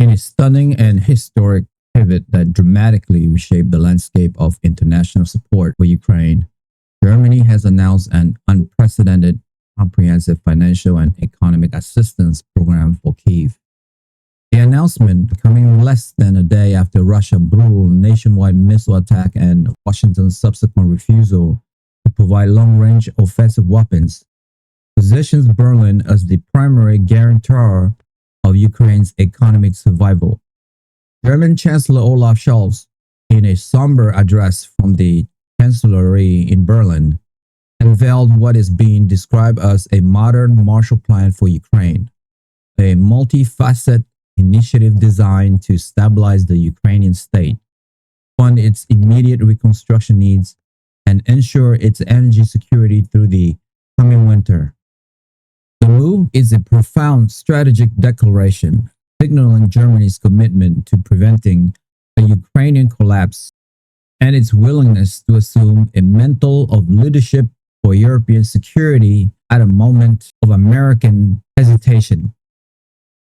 In a stunning and historic pivot that dramatically reshaped the landscape of international support for Ukraine, Germany has announced an unprecedented, comprehensive financial and economic assistance program for Kyiv. The announcement, coming less than a day after Russia's brutal nationwide missile attack and Washington's subsequent refusal to provide long-range offensive weapons, positions Berlin as the primary guarantor of Ukraine's economic survival. German Chancellor Olaf Scholz, in a somber address from the Chancellery in Berlin, unveiled what is being described as a modern Marshall Plan for Ukraine, a multifaceted initiative designed to stabilize the Ukrainian state, fund its immediate reconstruction needs, and ensure its energy security through the coming winter. The move is a profound strategic declaration, signaling Germany's commitment to preventing a Ukrainian collapse and its willingness to assume a mantle of leadership for European security at a moment of American hesitation.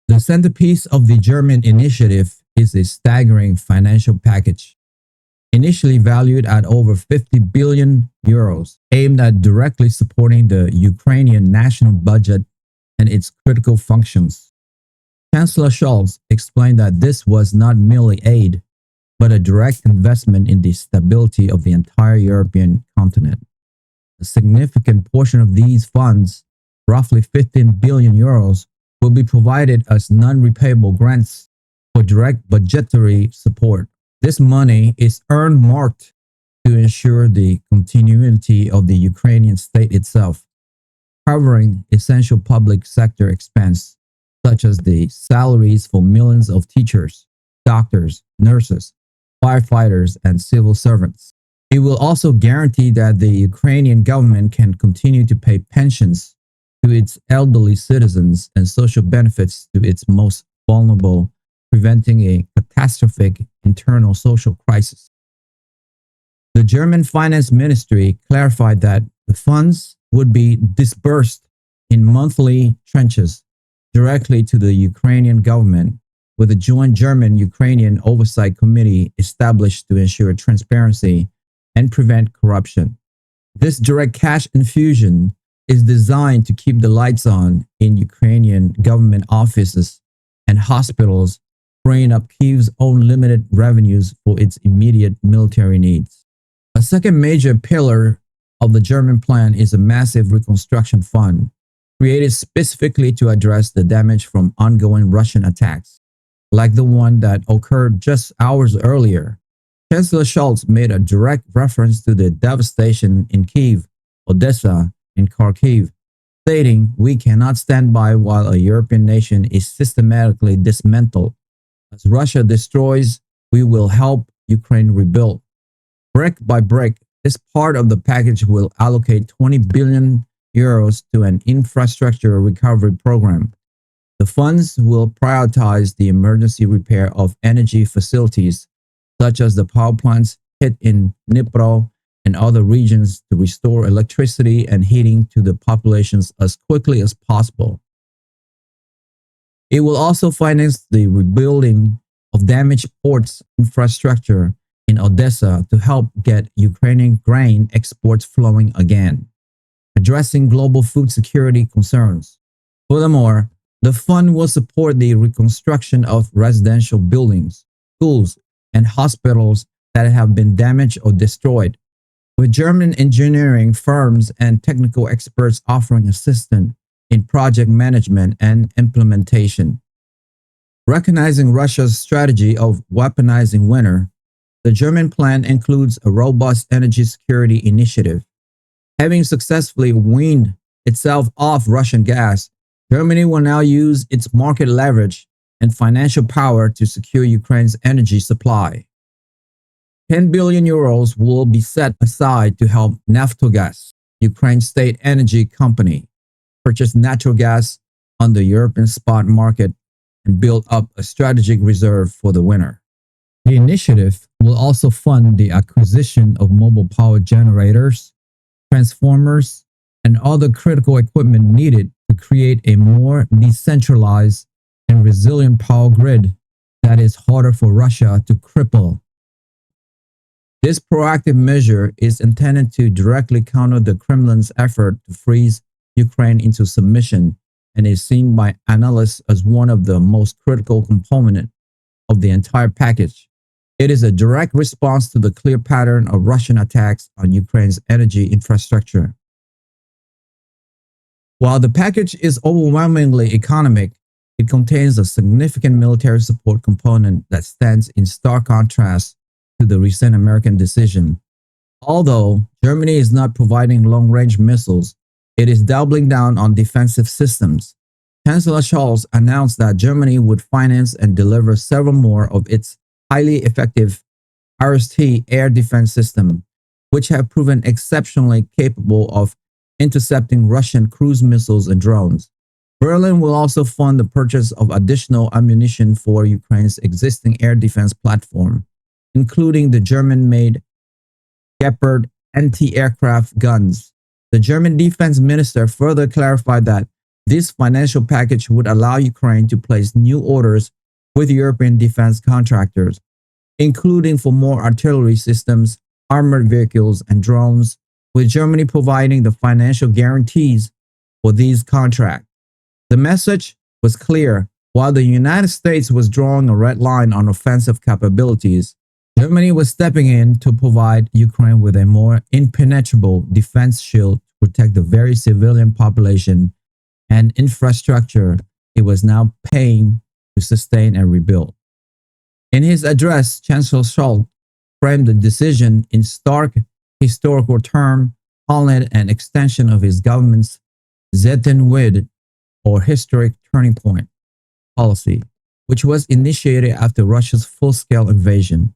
The centerpiece of the German initiative is a staggering financial package, initially valued at over 50 billion euros, aimed at directly supporting the Ukrainian national budget and its critical functions. Chancellor Scholz explained that this was not merely aid, but a direct investment in the stability of the entire European continent. A significant portion of these funds, roughly 15 billion euros, will be provided as non-repayable grants for direct budgetary support. This money is earmarked to ensure the continuity of the Ukrainian state itself, covering essential public sector expense such as the salaries for millions of teachers, doctors, nurses, firefighters, and civil servants. It will also guarantee that the Ukrainian government can continue to pay pensions to its elderly citizens and social benefits to its most vulnerable, preventing a catastrophic internal social crisis. The German Finance Ministry clarified that the funds would be disbursed in monthly tranches directly to the Ukrainian government, with a joint German-Ukrainian oversight committee established to ensure transparency and prevent corruption. This direct cash infusion is designed to keep the lights on in Ukrainian government offices and hospitals, freeing up Kyiv's own limited revenues for its immediate military needs. A second major pillar of the German plan is a massive reconstruction fund, created specifically to address the damage from ongoing Russian attacks, like the one that occurred just hours earlier. Chancellor Scholz made a direct reference to the devastation in Kyiv, Odessa, and Kharkiv, stating, "We cannot stand by while a European nation is systematically dismantled. As Russia destroys, we will help Ukraine rebuild." Brick by brick, this part of the package will allocate 20 billion euros to an infrastructure recovery program. The funds will prioritize the emergency repair of energy facilities, such as the power plants hit in Dnipro and other regions, to restore electricity and heating to the populations as quickly as possible. It will also finance the rebuilding of damaged ports infrastructure in Odessa to help get Ukrainian grain exports flowing again, addressing global food security concerns. Furthermore, the fund will support the reconstruction of residential buildings, schools, and hospitals that have been damaged or destroyed, with German engineering firms and technical experts offering assistance in project management and implementation. Recognizing Russia's strategy of weaponizing winter, the German plan includes a robust energy security initiative. Having successfully weaned itself off Russian gas, Germany will now use its market leverage and financial power to secure Ukraine's energy supply. 10 billion euros will be set aside to help Naftogaz, Ukraine's state energy company, purchase natural gas on the European spot market and build up a strategic reserve for the winter. The initiative will also fund the acquisition of mobile power generators, transformers, and other critical equipment needed to create a more decentralized and resilient power grid that is harder for Russia to cripple. This proactive measure is intended to directly counter the Kremlin's effort to freeze Ukraine into submission and is seen by analysts as one of the most critical components of the entire package. It is a direct response to the clear pattern of Russian attacks on Ukraine's energy infrastructure. While the package is overwhelmingly economic, it contains a significant military support component that stands in stark contrast to the recent American decision. Although Germany is not providing long-range missiles, it is doubling down on defensive systems. Chancellor Scholz announced that Germany would finance and deliver several more of its highly effective RST air defense system, which have proven exceptionally capable of intercepting Russian cruise missiles and drones. Berlin will also fund the purchase of additional ammunition for Ukraine's existing air defense platform, including the German-made Gepard anti-aircraft guns. The German defense minister further clarified that this financial package would allow Ukraine to place new orders with European defense contractors, including for more artillery systems, armored vehicles, and drones, with Germany providing the financial guarantees for these contracts. The message was clear. While the United States was drawing a red line on offensive capabilities, Germany was stepping in to provide Ukraine with a more impenetrable defense shield to protect the very civilian population and infrastructure it was now paying to sustain and rebuild. In his address, Chancellor Scholz framed the decision in stark historical terms, calling it an extension of his government's Zeitenwende, or historic turning point, policy, which was initiated after Russia's full-scale invasion.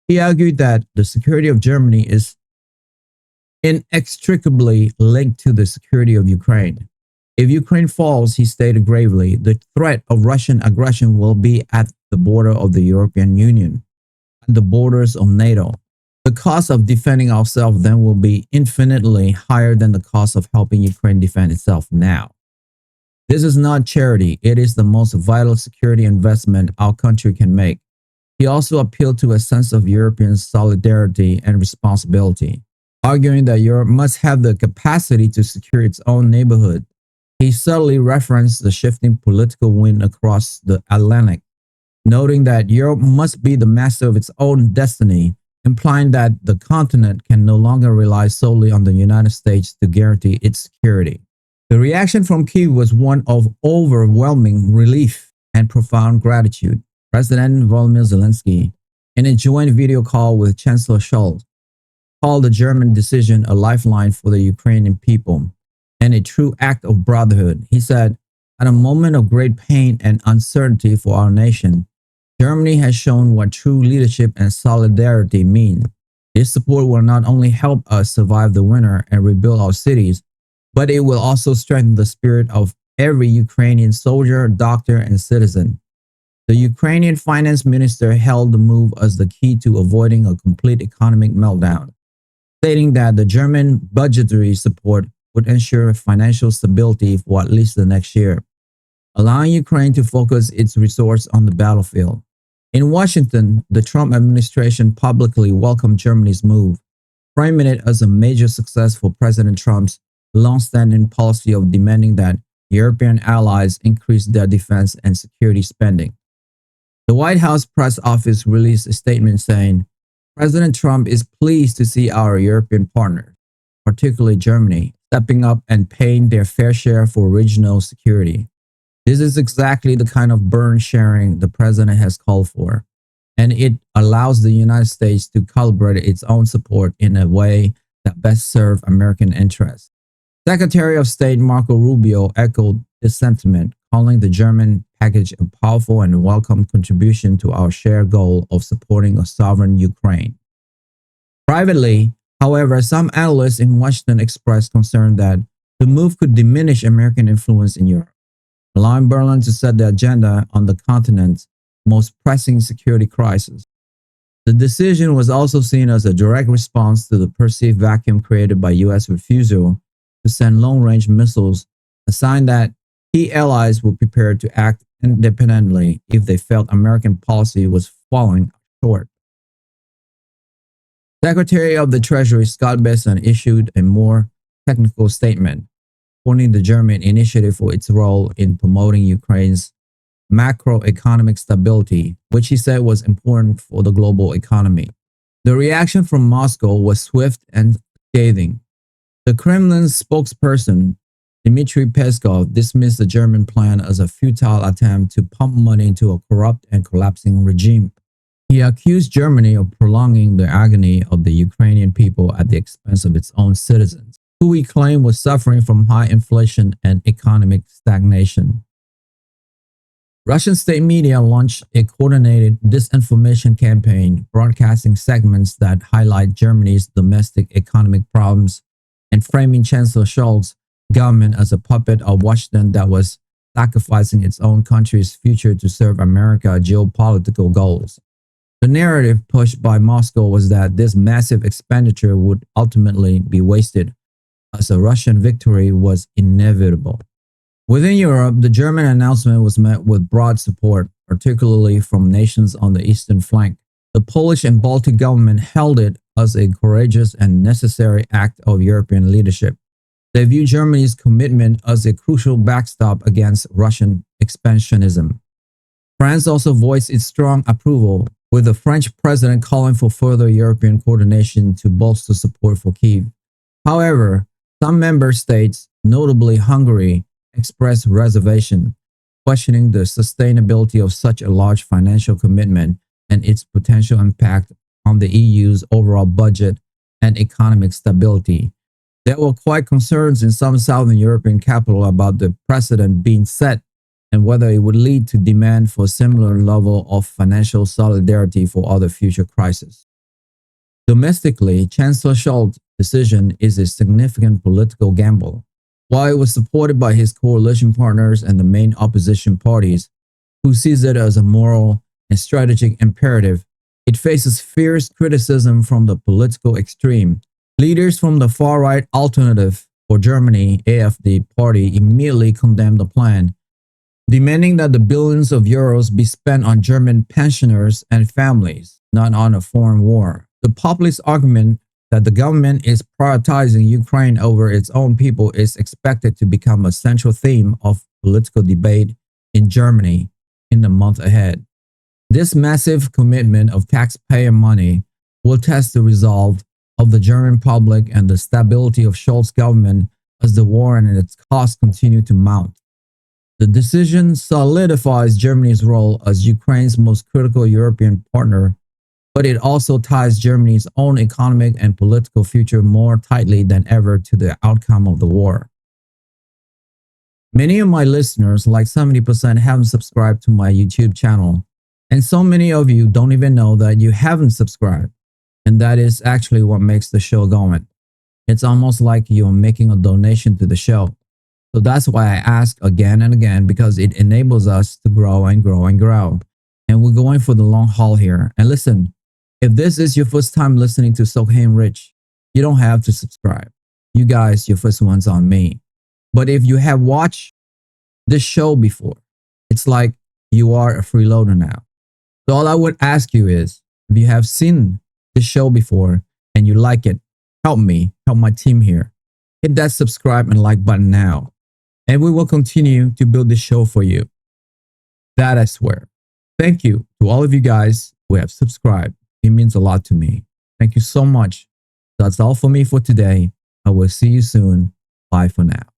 He argued that the security of Germany is inextricably linked to the security of Ukraine. If Ukraine falls, he stated gravely, the threat of Russian aggression will be at the border of the European Union and the borders of NATO. The cost of defending ourselves then will be infinitely higher than the cost of helping Ukraine defend itself now. This is not charity. It is the most vital security investment our country can make. He also appealed to a sense of European solidarity and responsibility, arguing that Europe must have the capacity to secure its own neighborhood. He subtly referenced the shifting political wind across the Atlantic, noting that Europe must be the master of its own destiny, implying that the continent can no longer rely solely on the United States to guarantee its security. The reaction from Kyiv was one of overwhelming relief and profound gratitude. President Volodymyr Zelensky, in a joint video call with Chancellor Scholz, called the German decision a lifeline for the Ukrainian people and a true act of brotherhood. He said, at a moment of great pain and uncertainty for our nation, Germany has shown what true leadership and solidarity mean. This support will not only help us survive the winter and rebuild our cities, but it will also strengthen the spirit of every Ukrainian soldier, doctor, and citizen. The Ukrainian finance minister hailed the move as the key to avoiding a complete economic meltdown, stating that the German budgetary support would ensure financial stability for at least the next year, allowing Ukraine to focus its resources on the battlefield. In Washington, the Trump administration publicly welcomed Germany's move, framing it as a major success for President Trump's long-standing policy of demanding that European allies increase their defense and security spending. The White House press office released a statement saying, President Trump is pleased to see our European partners, particularly Germany, stepping up and paying their fair share for regional security. This is exactly the kind of burden sharing the president has called for, and it allows the United States to calibrate its own support in a way that best serves American interests. Secretary of State Marco Rubio echoed this sentiment, calling the German package a powerful and welcome contribution to our shared goal of supporting a sovereign Ukraine. Privately, however, some analysts in Washington expressed concern that the move could diminish American influence in Europe, allowing Berlin to set the agenda on the continent's most pressing security crisis. The decision was also seen as a direct response to the perceived vacuum created by U.S. refusal to send long-range missiles, a sign that key allies were prepared to act independently if they felt American policy was falling short. Secretary of the Treasury Spokesperson issued a more technical statement, pointing the German initiative for its role in promoting Ukraine's macroeconomic stability, which he said was important for the global economy. The reaction from Moscow was swift and scathing. The Kremlin's spokesperson, Dmitry Peskov, dismissed the German plan as a futile attempt to pump money into a corrupt and collapsing regime. He accused Germany of prolonging the agony of the Ukrainian people at the expense of its own citizens, who he claimed was suffering from high inflation and economic stagnation. Russian state media launched a coordinated disinformation campaign, broadcasting segments that highlight Germany's domestic economic problems and framing Chancellor Scholz' government as a puppet of Washington that was sacrificing its own country's future to serve America's geopolitical goals. The narrative pushed by Moscow was that this massive expenditure would ultimately be wasted, as a Russian victory was inevitable. Within Europe, the German announcement was met with broad support, particularly from nations on the eastern flank. The Polish and Baltic government hailed it as a courageous and necessary act of European leadership. They view Germany's commitment as a crucial backstop against Russian expansionism. France also voiced its strong approval, with the French president calling for further European coordination to bolster support for Kyiv. However, some member states, notably Hungary, expressed reservation, questioning the sustainability of such a large financial commitment and its potential impact on the EU's overall budget and economic stability. There were quite concerns in some Southern European capitals about the precedent being set and whether it would lead to demand for a similar level of financial solidarity for other future crises. Domestically, Chancellor Scholz's decision is a significant political gamble. While it was supported by his coalition partners and the main opposition parties, who sees it as a moral and strategic imperative, it faces fierce criticism from the political extreme. Leaders from the far-right Alternative for Germany AfD party immediately condemned the plan, demanding that the billions of euros be spent on German pensioners and families, not on a foreign war. The populist argument that the government is prioritizing Ukraine over its own people is expected to become a central theme of political debate in Germany in the month ahead. This massive commitment of taxpayer money will test the resolve of the German public and the stability of Scholz's government as the war and its costs continue to mount. The decision solidifies Germany's role as Ukraine's most critical European partner, but it also ties Germany's own economic and political future more tightly than ever to the outcome of the war. Many of my listeners, like 70%, haven't subscribed to my YouTube channel, and so many of you don't even know that you haven't subscribed, and that is actually what makes the show going. It's almost like you're making a donation to the show. So that's why I ask again and again, because it enables us to grow and grow and grow. And we're going for the long haul here. And listen, if this is your first time listening to Sokheim Rich, you don't have to subscribe. You guys, your first one's on me. But if you have watched this show before, it's like you are a freeloader now. So all I would ask you is, if you have seen this show before and you like it, help me, help my team here. Hit that subscribe and like button now. And we will continue to build this show for you. That I swear. Thank you to all of you guys who have subscribed. It means a lot to me. Thank you so much. That's all for me for today. I will see you soon. Bye for now.